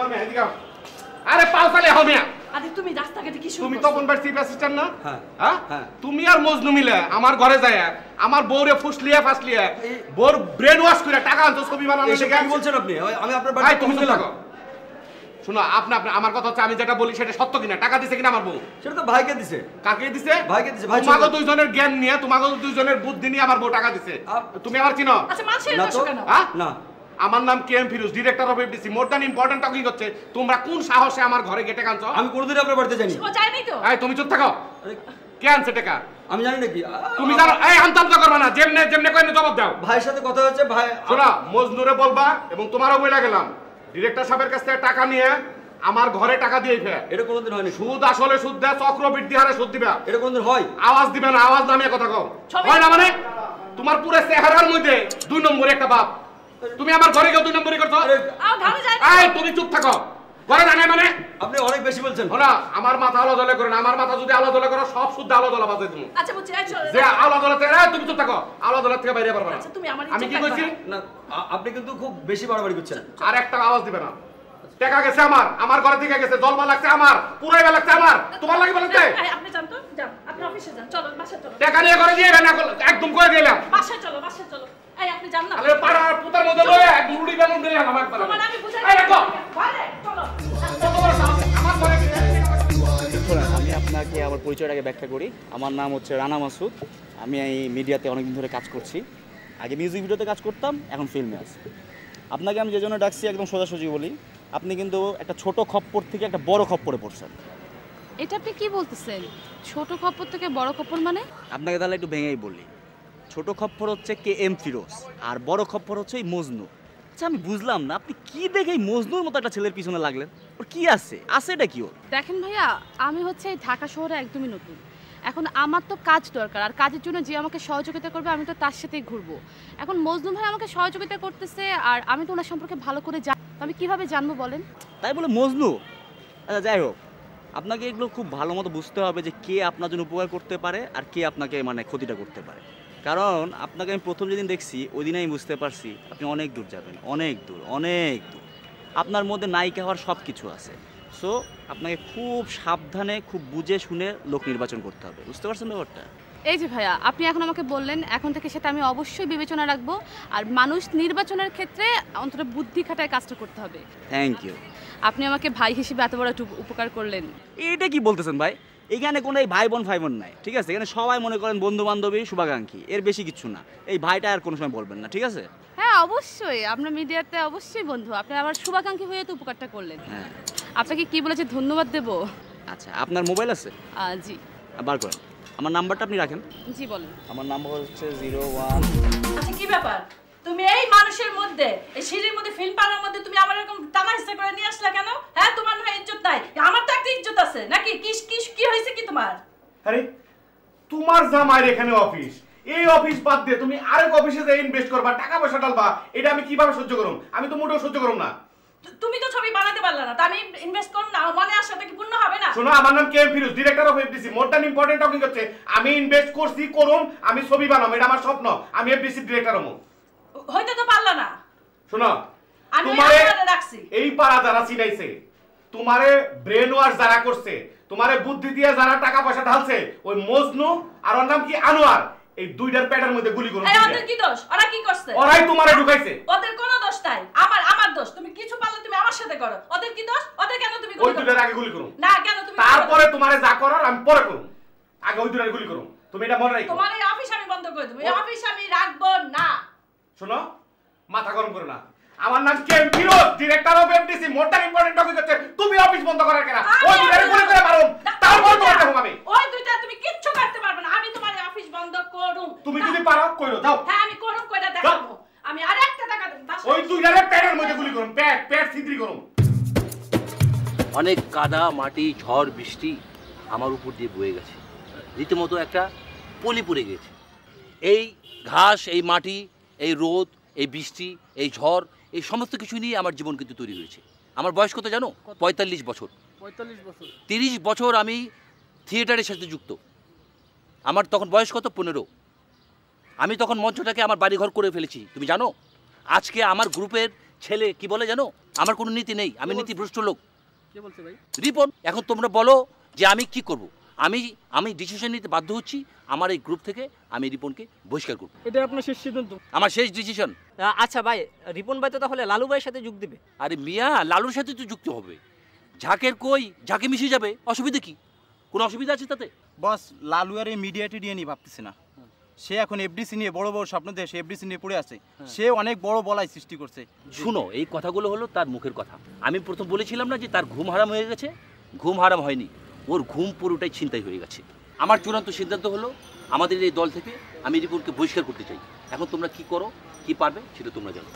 আমার মেয়ে এদিকে আরে পালসালে হবে আরে তুমি রাস্তাঘাটে কি শুনছো? তুমি তপন ভাই চিফ অ্যাসিস্ট্যান্ট না? হ্যাঁ হ্যাঁ তুমি আর মজনু মিলে আমার ঘরে যায় আমার বউরে ফুসলিয়ে ফাসলিয়ে বউর ব্রেন ওয়াশ করে টাকা আনছো ছবি বানানো শিখে কি বলছেন আপনি? আমি আপনার বাড়িতে তুমি থাকো শোনো আপনি আমার কথা হচ্ছে আমি যেটা বলি সেটা সত্য কিনা টাকা দিছে কিনা আমার বউ সেটা তো ভাইকে দিছে কাকে দিছে ভাইকে দিছে ভাই তোমাগো দুইজনের জ্ঞান নিয়ে তোমাগো দুইজনের বুদ্ধি নিয়ে আমার বউ টাকা দিছে তুমি আমার চিনো আচ্ছা মানুষের দোষ কেন না আমার নাম KM Firoz director of FDC more than important talking হচ্ছে তোমরা কোন সাহসে আমার ঘরে গেটে কানছো আমি কোনোদিন আপনার বাড়িতে যাইনি ও যায়নি তো এই তুমি চুপ থাকো কে আনছে টাকা আমি জানি নাকি তুমি জানো এই আমতামতা করবে না যেমনে যেমনে কইনে জবাব দাও ভাইয়ের সাথে কথা হচ্ছে ভাই শোনা মজনুরে বলবা এবং তোমারও বইলা গেলাম ডিরেক্টর সাহেবের কাছ থেকে টাকা নিয়ে আমার ঘরে টাকা দিয়ে ফের এটা কোনোদিন হয়নি সুদ আসলে সুদ দেয় চক্রবৃদ্ধি হারে সুদ দিবা এটা কোনোদিন হয় আওয়াজ দিবে না আওয়াজ নামিয়ে কথা কও হয় না মানে তোমার পুরো চেহারার মধ্যে দুই নম্বরে একটা বাপ তুমি আমার ঘরে গিয়ে দুই নম্বরই করছো ঘরে যাই এই তুমি চুপ থাকো ঘরে জানে মানে আপনি অনেক বেশি বলছেন শোনা আমার মাথা আলো দলে করে না আমার মাথা যদি আলো দলে করো সব শুদ্ধ আলো দলা বাজে তুমি আচ্ছা বুঝছি এই চলো যে আলো দলে থেকে তুমি চুপ থাকো আলো দলে থেকে বাইরে পারবে না আচ্ছা তুমি আমার আমি কি কইছি না আপনি কিন্তু খুব বেশি বাড়াবাড়ি করছেন আর একটা আওয়াজ দিবে না টাকা গেছে আমার ঘরে থেকে গেছে জলবা লাগছে আমার পুরাইবা লাগছে আমার তোমার লাগবে লাগছে আপনি যান তো যান আপনি অফিসে যান চলো বাসায় চলো টাকা নিয়ে ঘরে দিয়ে না একদম করে দিলাম বাসায় চলো এই আপনি যান না আরে পাড়া পুতার মধ্যে লয়ে একদম উড়ি বেলুন দিলাম আমার পাড়া তোমার আমি বুঝাই এই দেখো ঘরে চলো আমার ঘরে আমি আপনাকে আমার পরিচয়টাকে ব্যাখ্যা করি আমার নাম হচ্ছে রানা মাসুদ আমি এই মিডিয়াতে অনেকদিন ধরে কাজ করছি আগে মিউজিক ভিডিওতে কাজ করতাম এখন ফিল্মে আছি আপনাকে আমি যে জন্য ডাকছি একদম সোজাসুজি বলি আপনি কিন্তু একটা ছোট খপ্পর থেকে একটা বড় খপ্পরে পড়ছেন এটা আপনি কি বলতেছেন ছোট খপ্পর থেকে বড় খপ্পর মানে আপনাকে তাহলে একটু ভেঙেই বলি ছোট খপ্পর হচ্ছে কেএম ফিরোজ আর বড় খপ্পর হচ্ছে এই মজনু আচ্ছা আমি বুঝলাম না আপনি কি দেখে এই মজনুর মতো একটা ছেলের পিছনে লাগলেন ওর কি আছে এটা কি ওর দেখেন ভাইয়া আমি হচ্ছে এই ঢাকা শহরে একদমই নতুন এখন আমার তো কাজ দরকার আর কাজের জন্য যে আমাকে সহযোগিতা করবে আমি তো তার সাথেই ঘুরবো এখন মজনু ভাই আমাকে সহযোগিতা করতেছে আর আমি তো ওনার সম্পর্কে ভালো করে জানি আমি কিভাবে জানবো বলেন তাই বলে মজনু আচ্ছা যাই হোক আপনাকে এগুলো খুব ভালো মতো বুঝতে হবে যে কে আপনার জন্য উপকার করতে পারে আর কে আপনাকে মানে ক্ষতিটা করতে পারে কারণ আপনাকে আমি প্রথম যেদিন দেখছি ওই দিন আমি বুঝতে পারছি আপনি অনেক দূর যাবেন অনেক দূর আপনার মধ্যে নায়িকা হওয়ার সব কিছু আছে সো আপনাকে খুব সাবধানে খুব বুঝে শুনে লোক নির্বাচন করতে হবে বুঝতে পারছেন ব্যাপারটা এই যে ভাইয়া আপনি এখন আমাকে বললেন এখন থেকে সেটা আমি অবশ্যই বিবেচনা রাখবো আর মানুষ নির্বাচনের ক্ষেত্রে অন্তত বুদ্ধি খাটায় কাজটা করতে হবে থ্যাংক ইউ আপনি আমাকে ভাই হিসেবে এত বড় একটা উপকার করলেন এটা কি বলতেছেন ভাই এখানে কোনো এই ভাই বোন নাই ঠিক আছে এখানে সবাই মনে করেন বন্ধু বান্ধবী শুভাকাঙ্ক্ষী এর বেশি কিছু না এই ভাইটা আর কোনো সময় বলবেন না ঠিক আছে হ্যাঁ অবশ্যই আপনার মিডিয়াতে অবশ্যই বন্ধু আপনি আমার শুভাকাঙ্ক্ষী হয়ে তো উপকারটা করলেন হ্যাঁ আপনাকে কি বলেছে ধন্যবাদ দেব আচ্ছা আপনার মোবাইল আছে জি বার করেন আমার নাম্বারটা আপনি রাখেন জি বলেন আমার নাম্বার হচ্ছে 01 আচ্ছা কি ব্যাপার তুমি এই মানুষের মধ্যে এই সিঁড়ির মধ্যে ফিল্ম পাড়ার মধ্যে তুমি আমার এরকম টানা হিসা করে নিয়ে আসলা কেন হ্যাঁ তোমার না ইজ্জত নাই আমার তো একটা ইজ্জত আছে নাকি কি হয়েছে কি তোমার আরে তোমার জামাইয়ের এখানে অফিস এই অফিস বাদ দিয়ে তুমি আরেক অফিসে যে ইনভেস্ট করবা টাকা পয়সা ঢালবা এটা আমি কিভাবে সহ্য করব আমি তো মোটেও সহ্য করব না তুমি তো ছবি বানাতে পারলা না তা আমি ইনভেস্ট করব না মনে আসাটা কি পূর্ণ হবে না শোনো আমার নাম KM Firoz director of FDC more than important talking হচ্ছে আমি ইনভেস্ট করছি করুম আমি ছবি বানাবো এটা আমার স্বপ্ন আমি এফডিসি ডাইরেক্টর হবো হইতে তো পারলা না শোনো আমি তোমারে রাখছি এই পাড়া যারা চিনাইছে তোমারে ব্রেন ওয়াশ যারা করছে তোমারে বুদ্ধি দিয়ে যারা টাকা পয়সা ঢালছে ওই মজনু আর ওর নাম কি আনোয়ার এই দুইটার পেটের মধ্যে গুলি করুন এই ওদের কি দোষ ওরা কি করছে ওরাই তোমারে ঢুকাইছে ওদের কোনো দোষ নাই আমার দোষ তুমি কিছু পারলে তুমি আমার সাথে করো ওদের কি দোষ ওদের কেন তুমি ওই দুইটার আগে গুলি করুন না কেন তুমি তারপরে তোমারে যা করার আমি পরে করুম আগে ওই দুইটার গুলি করুন তুমি এটা মনে রাখো তোমার এই অফিস আমি বন্ধ করে দেব এই অফিস আমি রাখবো না শোনো মাথা গরম করো না আমার নাম KM Firoz director of FDC more than important topic হচ্ছে তুমি অফিস বন্ধ করার কেন ওই দুইটারে গুলি করে মারুম তারপর তোমার দেখো আমি ওই দুইটা তুমি কিচ্ছু করতে পারবে না আমি তোমার এই অফিস বন্ধ করুম তুমি যদি পারো কইরো যাও হ্যাঁ আমি করুম কইরা দেখাবো আমি আরেকটা টাকা দেব ওই দুইটারে পেটের মধ্যে গুলি করুন পেট ছিদ্রি করুন অনেক কাদা মাটি ঝড় বৃষ্টি আমার উপর দিয়ে বয়ে গেছে রীতিমতো একটা পলি পড়ে গেছে এই ঘাস এই মাটি এই রোদ এই বৃষ্টি এই ঝড় এই সমস্ত কিছু নিয়ে আমার জীবন কিন্তু তৈরি হয়েছে আমার বয়স কত জানো ৪৫ বছর ৩০ বছর আমি থিয়েটারের সাথে যুক্ত আমার তখন বয়স কত ১৫ আমি তখন মঞ্চটাকে আমার বাড়িঘর করে ফেলেছি তুমি জানো আজকে আমার গ্রুপের ছেলে কি বলে জানো, আমার কোনো নীতি নেই, আমি নীতিভ্রষ্ট লোক। কে বলছে ভাই? রিপন, এখন তোমরা বলো যে আমি কি করব। আমি ডিসিশন নিতে বাধ্য হচ্ছি, আমার এই গ্রুপ থেকে আমি রিপনকে বহিষ্কার করব। এটা আপনার শেষ সিদ্ধান্ত? আমার শেষ ডিসিশন। আচ্ছা ভাই, রিপন ভাই তো তাহলে লালু ভাইয়ের সাথে যোগ দিবে? আরে মিয়া, লালুর সাথে তো যুক্ত হবে। ঝাঁকের কই ঝাঁকে মিশে যাবে, অসুবিধা কি? কোনো অসুবিধা আছে তাতে? বস, লালু আর এই মিডিয়া টিডিয়া নিয়ে ভাবতেছে না। সে এখন এফডিসি নিয়ে বড় বড় স্বপ্ন দেয়, সে এফডিসি নিয়ে পড়ে আছে। সে অনেক বড় বলাই সৃষ্টি করছে। শুনো, এই কথাগুলো হলো তার মুখের কথা। আমি প্রথম বলেছিলাম না যে তার ঘুম হারাম হয়ে গেছে? ঘুম হারাম হয়নি, ওর ঘুম পুরোটাই ছিনতাই হয়ে গেছে। আমার চূড়ান্ত সিদ্ধান্ত হলো আমাদের এই দল থেকে আমি রিপনকে বহিষ্কার করতে চাই। এখন তোমরা কি করো, কি পারবে সেটা তোমরা জানো।